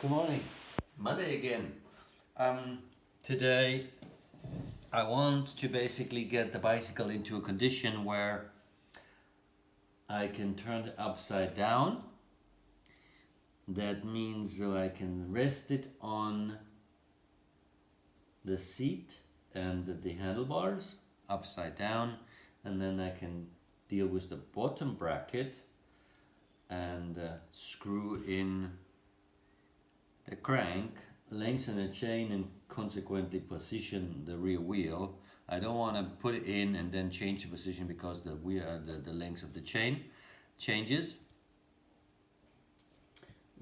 Good morning. Monday again. Today I want to basically get the bicycle into a condition where I can turn it upside down. That means so I can rest it on the seat and the handlebars upside down, and then I can deal with the bottom bracket and screw in the crank, lengthen the chain, and consequently position the rear wheel. I don't want to put it in and then change the position because the length of the chain changes.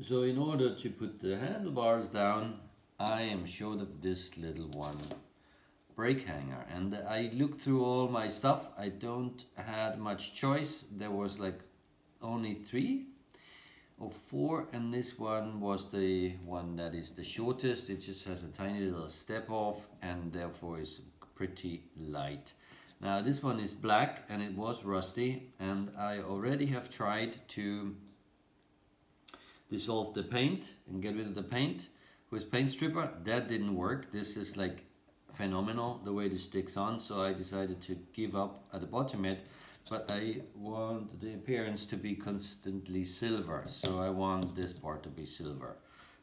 So in order to put the handlebars down, I am short of this little one brake hanger, and I looked through all my stuff. I don't had much choice. There was like only 3 or 4, and this one was the one that is the shortest. It just has a tiny little step off and therefore is pretty light. Now this one is black and it was rusty, and I already have tried to dissolve the paint and get rid of the paint with paint stripper. That didn't work. This is like phenomenal the way this sticks on, so I decided to give up at the bottom end. But I want the appearance to be constantly silver, so I want this part to be silver.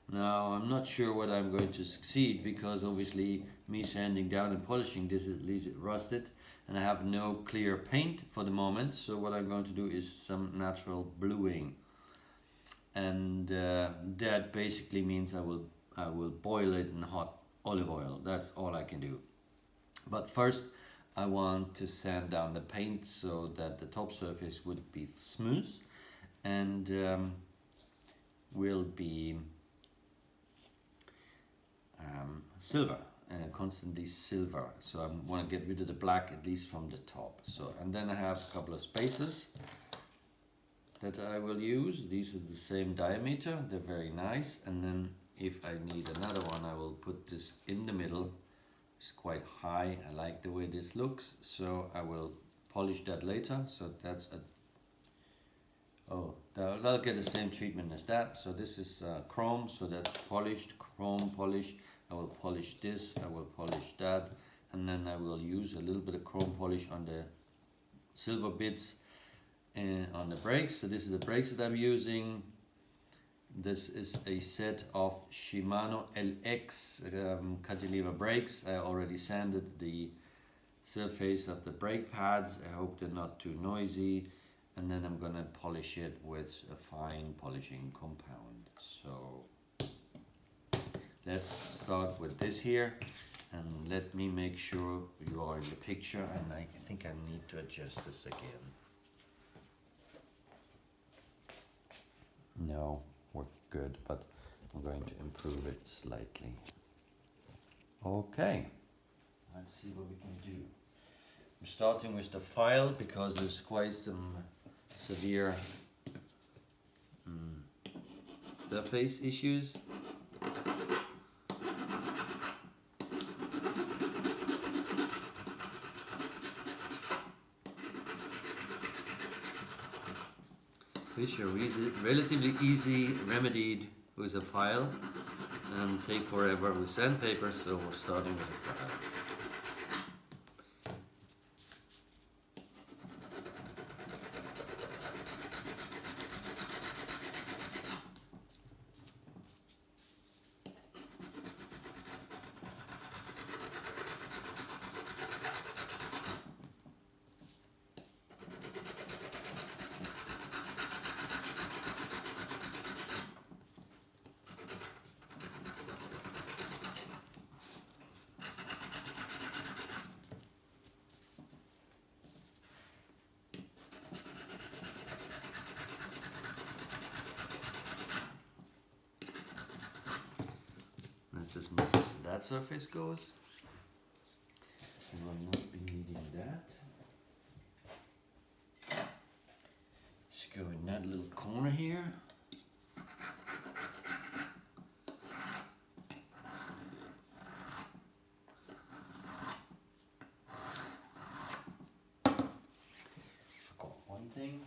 Now I'm not sure whether I'm going to succeed, because obviously me sanding down and polishing this leaves it rusted, and I have no clear paint for the moment. So what I'm going to do is some natural bluing, and that basically means I will boil it in hot olive oil. That's all I can do. But first I want to sand down the paint so that the top surface would be smooth and will be silver, constantly silver. So I want to get rid of the black, at least from the top. So, and then I have a couple of spacers that I will use. These are the same diameter, they're very nice. And then if I need another one, I will put this in the middle. It's quite high. I like the way this looks, so I will polish that later. So that's that'll get the same treatment as that. So this is chrome, so that's polished, chrome polish. I will polish this, I will polish that, and then I will use a little bit of chrome polish on the silver bits and on the brakes. So this is the brakes that I'm using. This is a set of Shimano LX cantilever brakes. I already sanded the surface of the brake pads. I hope they're not too noisy. And then I'm gonna polish it with a fine polishing compound. So let's start with this here, and let me make sure you are in the picture. And I think I need to adjust this again. No, we're good, but I'm going to improve it slightly. Okay, let's see what we can do. I'm starting with the file because there's quite some severe surface issues. Which are relatively easy remedied with a file and take forever with sandpaper, so we're starting with a file. That's as much as that surface goes. We will not be needing that. Let's go in that little corner here. Forgot one thing.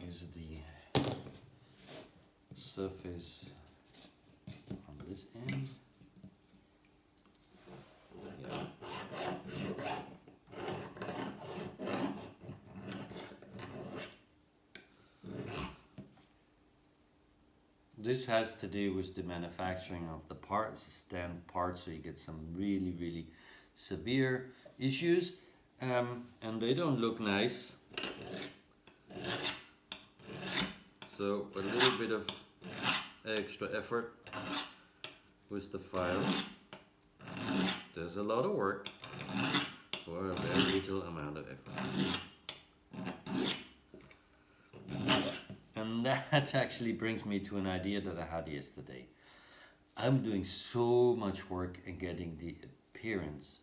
Is the surface on this end. Yeah. This has to do with the manufacturing of the part. It's a stamped part, so you get some really, really severe issues, and they don't look nice. So a little bit of extra effort with the file. There's a lot of work for a very little amount of effort. And that actually brings me to an idea that I had yesterday. I'm doing so much work in getting the appearance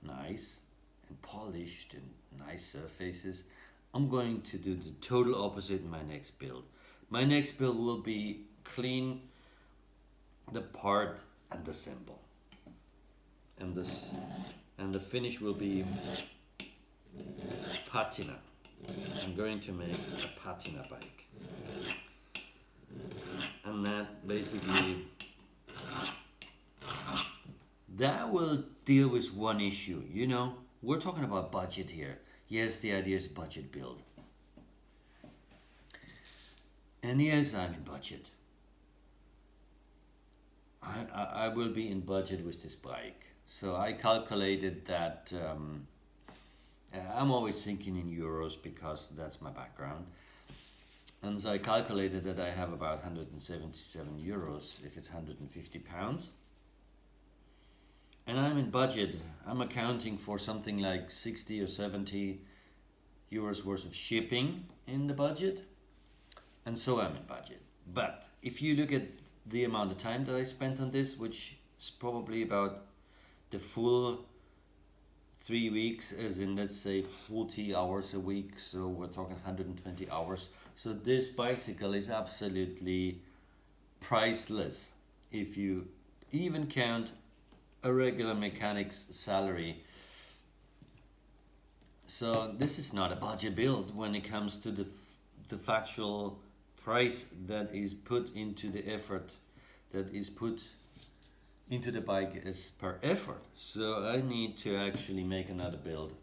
nice and polished and nice surfaces. I'm going to do the total opposite in my next build. My next build will be clean the part and assemble. And the finish will be patina. I'm going to make a patina bike. And that basically, that will deal with one issue. You know, we're talking about budget here. Yes, the idea is budget build. And yes, I'm in budget. I will be in budget with this bike. So I calculated that I'm always thinking in euros because that's my background. And so I calculated that I have about 177 euros if it's 150 pounds. And I'm in budget. I'm accounting for something like 60 or 70 euros worth of shipping in the budget. And so I'm in budget. But if you look at the amount of time that I spent on this, which is probably about the full 3 weeks, as in, let's say, 40 hours a week, so we're talking 120 hours. So this bicycle is absolutely priceless if you even count a regular mechanic's salary. So this is not a budget build when it comes to the factual price that is put into the effort that is put into the bike as per effort. So I need to actually make another build,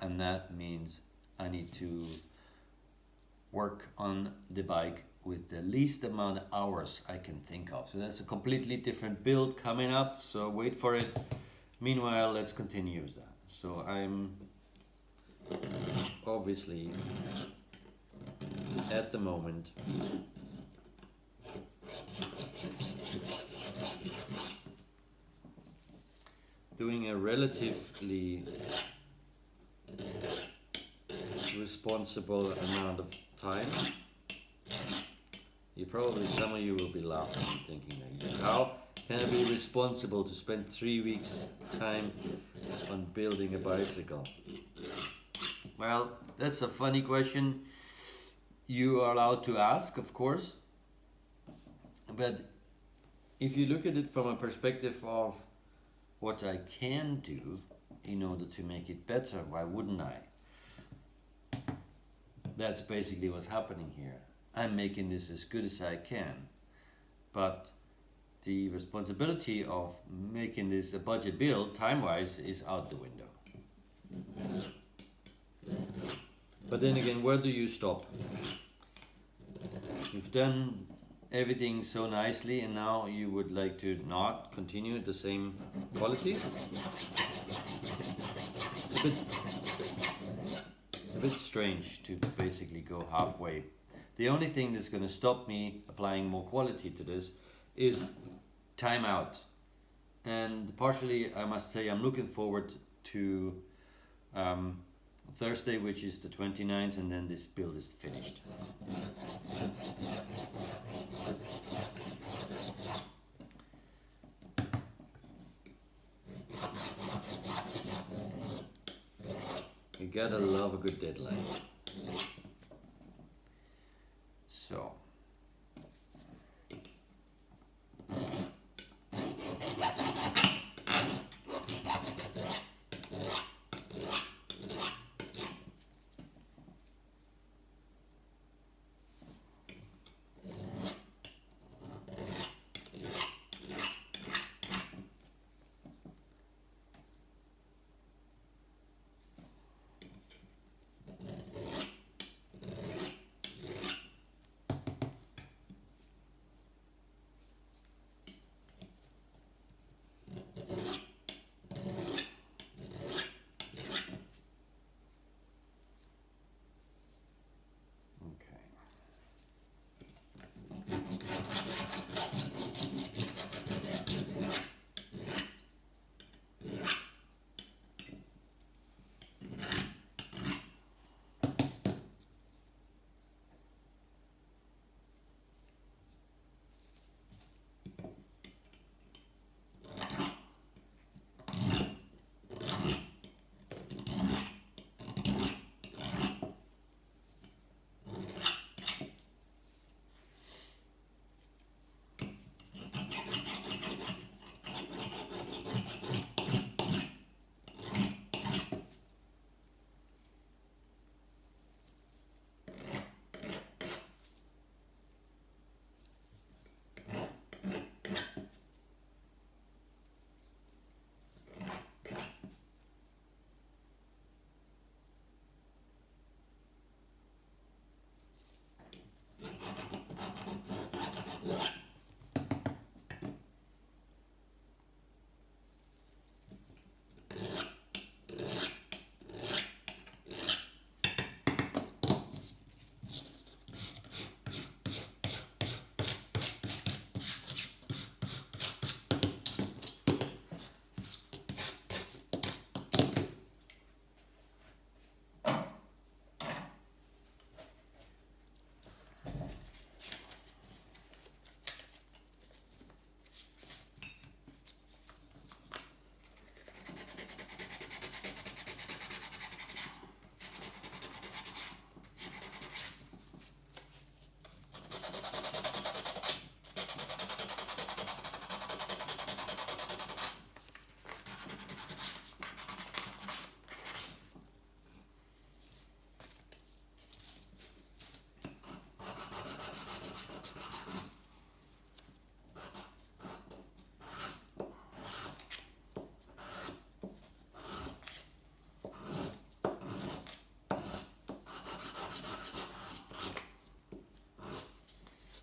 and that means I need to work on the bike with the least amount of hours I can think of. So that's a completely different build coming up, so wait for it. Meanwhile, let's continue with that. So I'm obviously at the moment doing a relatively responsible amount of time. Some of you will be laughing and thinking, like, how can I be responsible to spend 3 weeks time on building a bicycle? Well, that's a funny question. You are allowed to ask, of course, but if you look at it from a perspective of what I can do in order to make it better, why wouldn't I? That's basically what's happening here. I'm making this as good as I can, but the responsibility of making this a budget build, time-wise, is out the window. But then again, where do you stop? You've done everything so nicely, and now you would like to not continue at the same quality? It's a bit strange to basically go halfway. The only thing that's going to stop me applying more quality to this is time out. And partially, I must say, I'm looking forward to Thursday, which is the 29th, and then this build is finished. You gotta love a good deadline. So.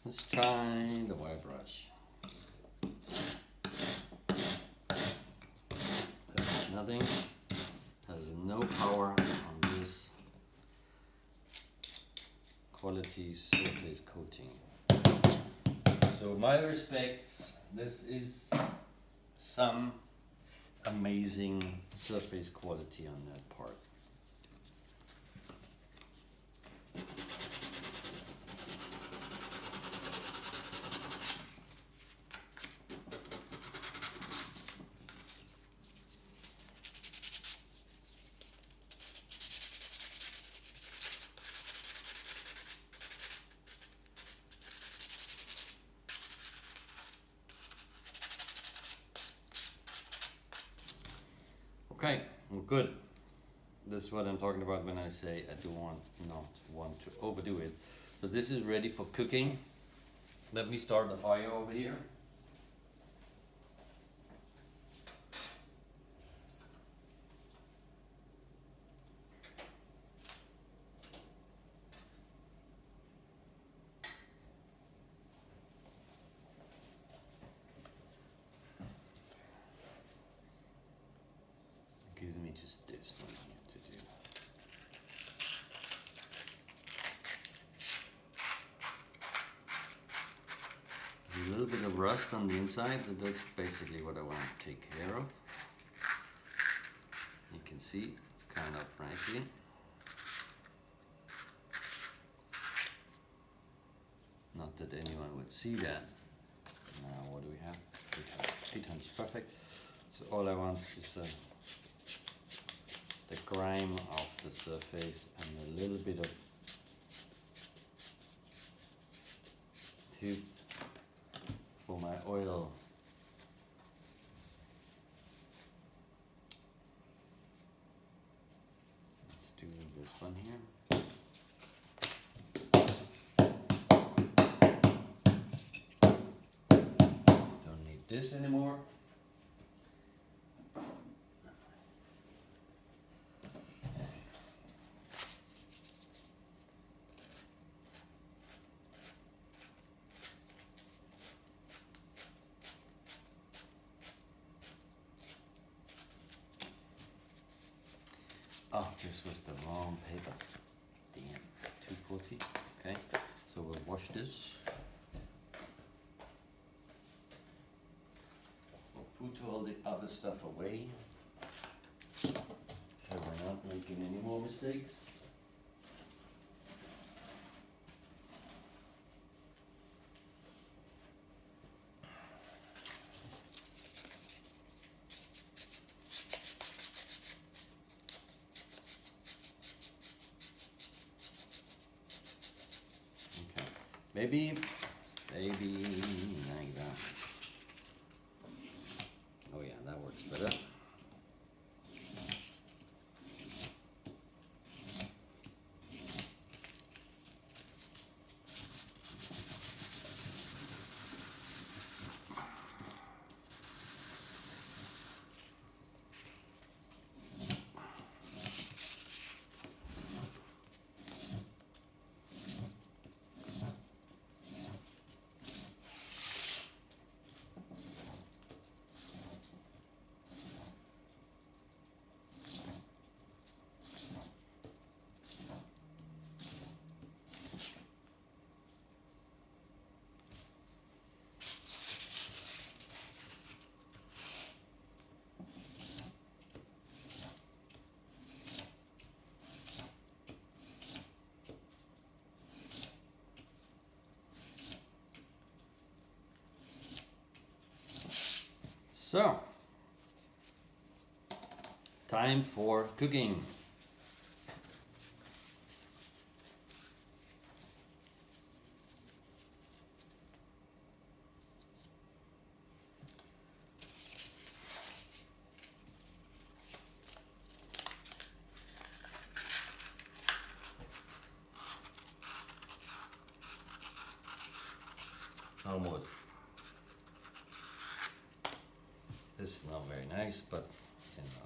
Let's try the wire brush. There's nothing, has no power on this quality surface coating. So my respects, this is some amazing surface quality on that part. Okay, well, good. This is what I'm talking about when I say I do not want to overdo it. So this is ready for cooking. Let me start the fire over here. Gives me just this one here to do. A little bit of rust on the inside, so that's basically what I want to take care of. You can see it's kind of frankly. Not that anyone would see that. Now what do we have? 800, perfect. So all I want is the grime of the surface and a little bit of tooth for my oil. Let's do this one here. Don't need this anymore. Oh, this was the wrong paper. Damn, 240. Okay, so we'll wash this. We'll put all the other stuff away, so we're not making any more mistakes. Maybe like that. Oh yeah, that works better. So, time for cooking. Almost. This is not very nice, but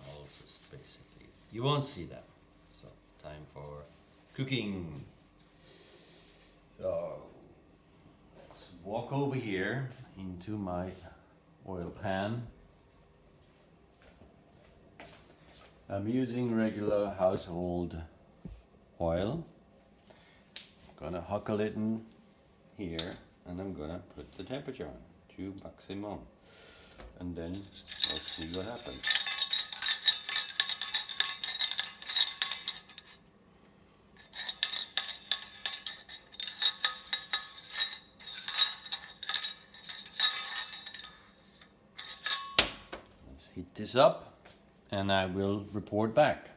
I'll just basically, you won't see that. So, time for cooking. So, let's walk over here into my oil pan. I'm using regular household oil. I'm gonna huckle it in here and I'm gonna put the temperature on to maximum, and then we'll see what happens. Let's heat this up and I will report back.